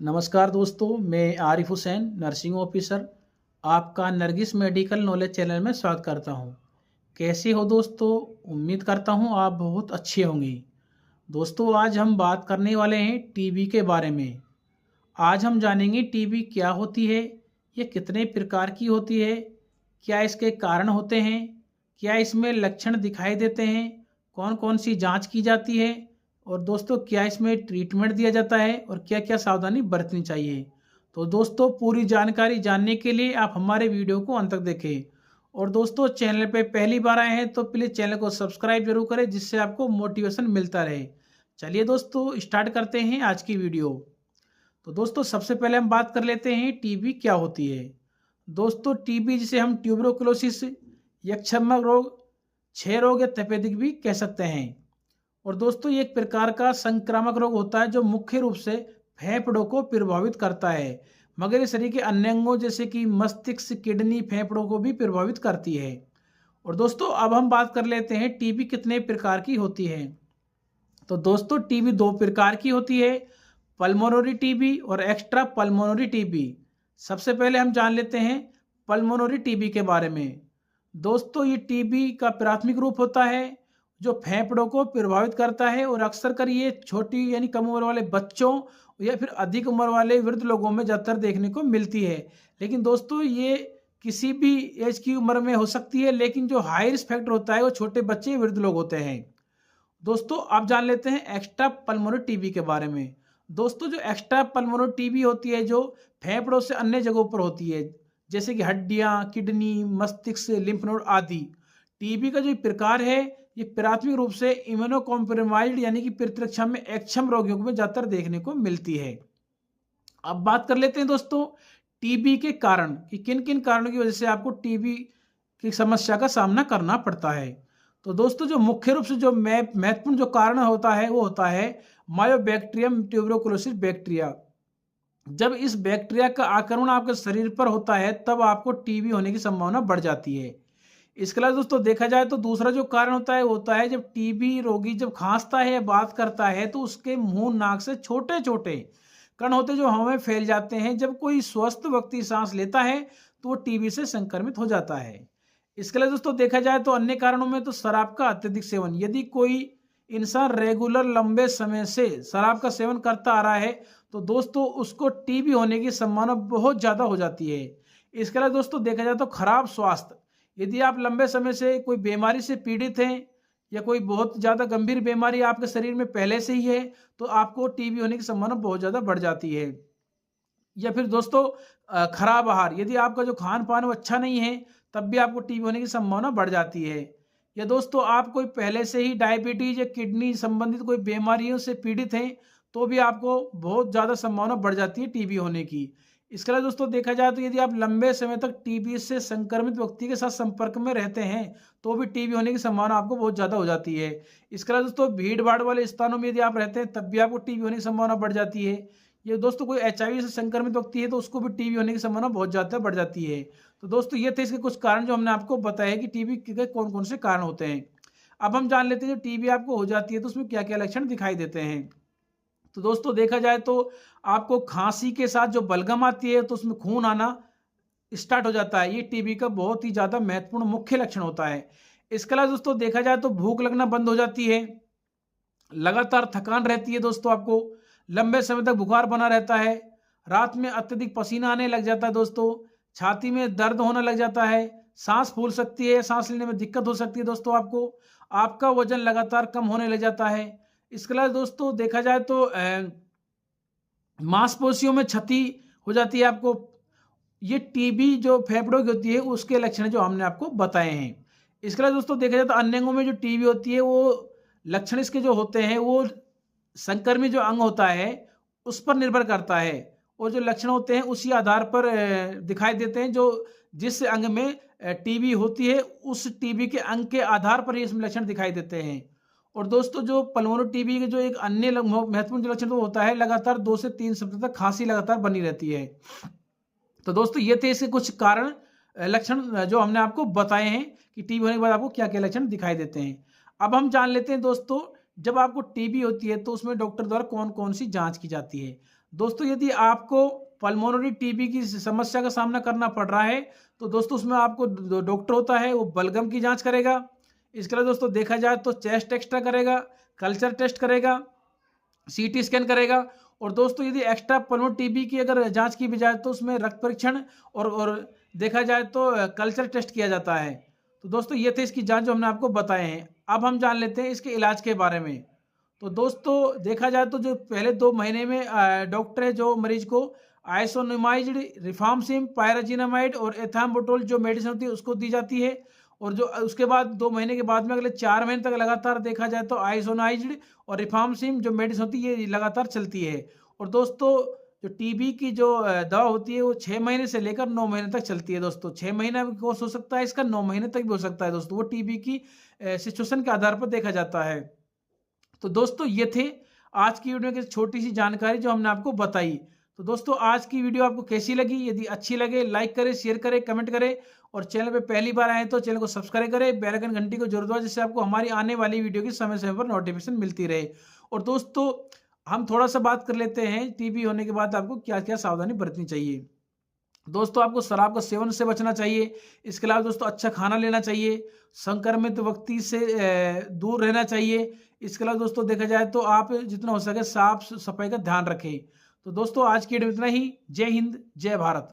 नमस्कार दोस्तों, मैं आरिफ हुसैन नर्सिंग ऑफिसर आपका नरगिस मेडिकल नॉलेज चैनल में स्वागत करता हूं। कैसे हो दोस्तों? उम्मीद करता हूं आप बहुत अच्छे होंगे। दोस्तों, आज हम बात करने वाले हैं टीबी के बारे में। आज हम जानेंगे टीबी क्या होती है, ये कितने प्रकार की होती है, क्या इसके कारण होते हैं, क्या इसमें लक्षण दिखाई देते हैं, कौन कौन सी जांच की जाती है और दोस्तों क्या इसमें ट्रीटमेंट दिया जाता है और क्या क्या सावधानी बरतनी चाहिए। तो दोस्तों, पूरी जानकारी जानने के लिए आप हमारे वीडियो को अंत तक देखें। और दोस्तों, चैनल पे पहली बार आए हैं तो प्लीज़ चैनल को सब्सक्राइब जरूर करें, जिससे आपको मोटिवेशन मिलता रहे। चलिए दोस्तों, स्टार्ट करते हैं आज की वीडियो। तो दोस्तों, सबसे पहले हम बात कर लेते हैं टीबी क्या होती है। दोस्तों, टीबी जिसे हम ट्यूबरकुलोसिस, यक्षमक रोग, क्षय रोग या तपेदिक भी कह सकते हैं। और दोस्तों, ये एक प्रकार का संक्रामक रोग होता है जो मुख्य रूप से फेफड़ों को प्रभावित करता है, मगर ये शरीर के अन्य अंगों जैसे कि मस्तिष्क, किडनी, फेफड़ों को भी प्रभावित करती है। और दोस्तों, अब हम बात कर लेते हैं टीबी कितने प्रकार की होती है। तो दोस्तों, टीबी दो प्रकार की होती है, पल्मोनरी टीबी और एक्स्ट्रा पल्मोनरी टीबी। सबसे पहले हम जान लेते हैं पल्मोनरी टीबी के बारे में। दोस्तों, ये टीबी का प्राथमिक रूप होता है जो फेफड़ों को प्रभावित करता है और अक्सर कर ये छोटी यानी कम उम्र वाले बच्चों या फिर अधिक उम्र वाले वृद्ध लोगों में ज़्यादातर देखने को मिलती है। लेकिन दोस्तों, ये किसी भी एज की उम्र में हो सकती है, लेकिन जो हाई रिस्क फैक्टर होता है वो छोटे बच्चे, वृद्ध लोग होते हैं। दोस्तों, आप जान लेते हैं एक्स्ट्रा पल्मोनरी टीबी के बारे में। दोस्तों, जो एक्स्ट्रा पल्मोनरी टीबी होती है जो फेफड़ों से अन्य जगहों पर होती है, जैसे कि हड्डियां, किडनी, मस्तिष्क, लिम्फ नोड आदि। टीबी का जो प्रकार है ये प्राथमिक रूप से इम्यूनो कॉम्प्रोमाइज्ड यानी कि प्रतिरक्षा में अक्षम रोगियों में ज्यादातर देखने को मिलती है। अब बात कर लेते हैं दोस्तों टीबी के कारण कि किन किन कारणों की वजह से आपको टीबी की समस्या का सामना करना पड़ता है। तो दोस्तों, जो मुख्य रूप से जो महत्वपूर्ण जो कारण होता है वो होता है मायोबैक्टीरियम ट्यूबरकुलोसिस बैक्टीरिया। जब इस बैक्टीरिया का आक्रमण आपके शरीर पर होता है तब आपको टीबी होने की संभावना बढ़ जाती है। इसके अलावा दोस्तों देखा जाए तो दूसरा जो कारण होता है जब टीबी रोगी जब खांसता है या बात करता है तो उसके मुंह नाक से छोटे छोटे कण होते जो हवा में फैल जाते हैं। जब कोई स्वस्थ व्यक्ति सांस लेता है तो वो टीबी से संक्रमित हो जाता है। इसके अलावा दोस्तों देखा जाए तो अन्य कारणों में तो शराब का अत्यधिक सेवन, यदि कोई इंसान रेगुलर लंबे समय से शराब का सेवन करता आ रहा है तो दोस्तों उसको टीबी होने की संभावना बहुत ज़्यादा हो जाती है। इसके अलावा दोस्तों देखा जाए तो खराब स्वास्थ्य, यदि आप लंबे समय से कोई बीमारी से पीड़ित हैं या कोई बहुत ज़्यादा गंभीर बीमारी आपके शरीर में पहले से ही है तो आपको टीबी होने की संभावना बहुत ज़्यादा बढ़ जाती है। या फिर दोस्तों खराब आहार, यदि आपका जो खान पान वो अच्छा नहीं है तब भी आपको टीबी होने की संभावना बढ़ जाती है। या दोस्तों आप कोई पहले से ही डायबिटीज या किडनी संबंधित कोई बीमारियों से पीड़ित हैं तो भी आपको बहुत ज़्यादा संभावना बढ़ जाती है टीबी होने की। इसके अलावा दोस्तों देखा जाए तो यदि आप लंबे समय तक टीबी से संक्रमित व्यक्ति के साथ संपर्क में रहते हैं तो भी टीबी होने की संभावना आपको बहुत ज़्यादा हो जाती है। इसके अलावा दोस्तों भीड़ भाड़ वाले स्थानों में यदि आप रहते हैं तब भी आपको टीबी होने की संभावना बढ़ जाती है। ये दोस्तों कोई एचआईवी से संक्रमित व्यक्ति है तो उसको भी टीबी होने की संभावना बहुत ज़्यादा बढ़ जाती है। तो दोस्तों ये थे इसके कुछ कारण जो हमने आपको बताया कि टीबी के कौन कौन से कारण होते हैं। अब हम जान लेते हैं जो टीबी आपको हो जाती है तो उसमें क्या क्या लक्षण दिखाई देते हैं। तो दोस्तों देखा जाए तो आपको खांसी के साथ जो बलगम आती है तो उसमें खून आना स्टार्ट हो जाता है। ये टीबी का बहुत ही ज़्यादा महत्वपूर्ण मुख्य लक्षण होता है। इसके अलावा दोस्तों देखा जाए तो भूख लगना बंद हो जाती है, लगातार थकान रहती है दोस्तों, आपको लंबे समय तक बुखार बना रहता है, रात में अत्यधिक पसीना आने लग जाता है दोस्तों, छाती में दर्द होने लग जाता है, सांस फूल सकती है, सांस लेने में दिक्कत हो सकती है दोस्तों, आपका वजन लगातार कम होने लग जाता है। इसके अलावा दोस्तों देखा जाए तो मांसपेशियों में क्षति हो जाती है आपको। ये टीबी जो फेफड़ों की होती है उसके लक्षण जो हमने आपको बताए हैं। इसके अलावा दोस्तों देखा जाए तो अन्य अंगों में जो टीबी होती है वो लक्षण इसके जो होते हैं वो संक्रमित जो अंग होता है उस पर निर्भर करता है और जो लक्षण होते हैं उसी आधार पर दिखाई देते हैं। जो जिस अंग में टीबी होती है उस टीबी के अंग के आधार पर ये लक्षण दिखाई देते हैं। और दोस्तों जो पल्मोनरी टीबी के जो एक अन्य महत्वपूर्ण जो लक्षण तो होता है लगातार 2 से 3 सप्ताह तक खांसी लगातार बनी रहती है। तो दोस्तों ये थे इसके कुछ कारण लक्षण जो हमने आपको बताए हैं कि टीबी होने के बाद आपको क्या क्या लक्षण दिखाई देते हैं। अब हम जान लेते हैं दोस्तों जब आपको टीबी होती है तो उसमें डॉक्टर द्वारा कौन कौन सी जांच की जाती है। दोस्तों यदि आपको पल्मोनरी टीबी की समस्या का सामना करना पड़ रहा है तो दोस्तों उसमें आपको डॉक्टर होता है वो बलगम की जांच करेगा। इसके अलावा दोस्तों देखा जाए तो चेस्ट एक्सरा करेगा, कल्चर टेस्ट करेगा, सीटी स्कैन करेगा। और दोस्तों यदि एक्स्ट्रा पल्मोनरी टीबी की अगर जांच की बजाय तो उसमें रक्त परीक्षण और देखा जाए तो कल्चर टेस्ट किया जाता है। तो दोस्तों ये थे इसकी जांच जो हमने आपको बताए हैं। अब हम जान लेते हैं इसके इलाज के बारे में। तो दोस्तों देखा जाए तो जो पहले 2 महीने में डॉक्टर है जो मरीज को आइसोनिमाइज्ड, रिफाम्पिसिन, पायराजिनामाइड और एथाम्बुटोल जो मेडिसिन होती है उसको दी जाती है। और जो उसके बाद 2 महीने के बाद में अगले 4 महीने तक लगातार देखा जाए तो आइसोनाइज्ड और रिफाम्पिसिन जो मेडिसिन होती है ये लगातार चलती है। और दोस्तों जो टीबी की जो दवा होती है वो 6 महीने से लेकर 9 महीने तक चलती है। दोस्तों 6 महीने का कोर्स हो सकता है इसका, 9 महीने तक भी हो सकता है। दोस्तों वो टीबी की सिचुएशन के आधार पर देखा जाता है। तो दोस्तों ये थे आज की वीडियो की छोटी सी जानकारी जो हमने आपको बताई। तो दोस्तों आज की वीडियो आपको कैसी लगी? यदि अच्छी लगे लाइक करें, शेयर करें, कमेंट करें और चैनल पे पहली बार आए तो चैनल को सब्सक्राइब करें, बेल आइकन घंटी को जरूर दबाएं जिससे आपको हमारी आने वाली वीडियो की समय समय पर नोटिफिकेशन मिलती रहे। और दोस्तों हम थोड़ा सा बात कर लेते हैं टीबी होने के बाद आपको क्या क्या सावधानी बरतनी चाहिए। दोस्तों आपको शराब का सेवन से बचना चाहिए। इसके अलावा दोस्तों अच्छा खाना लेना चाहिए, संक्रमित व्यक्ति से दूर रहना चाहिए। इसके अलावा दोस्तों देखा जाए तो आप जितना हो सके साफ सफाई का ध्यान रखें। तो दोस्तों आज की वीडियो में इतना ही। जय हिंद, जय भारत।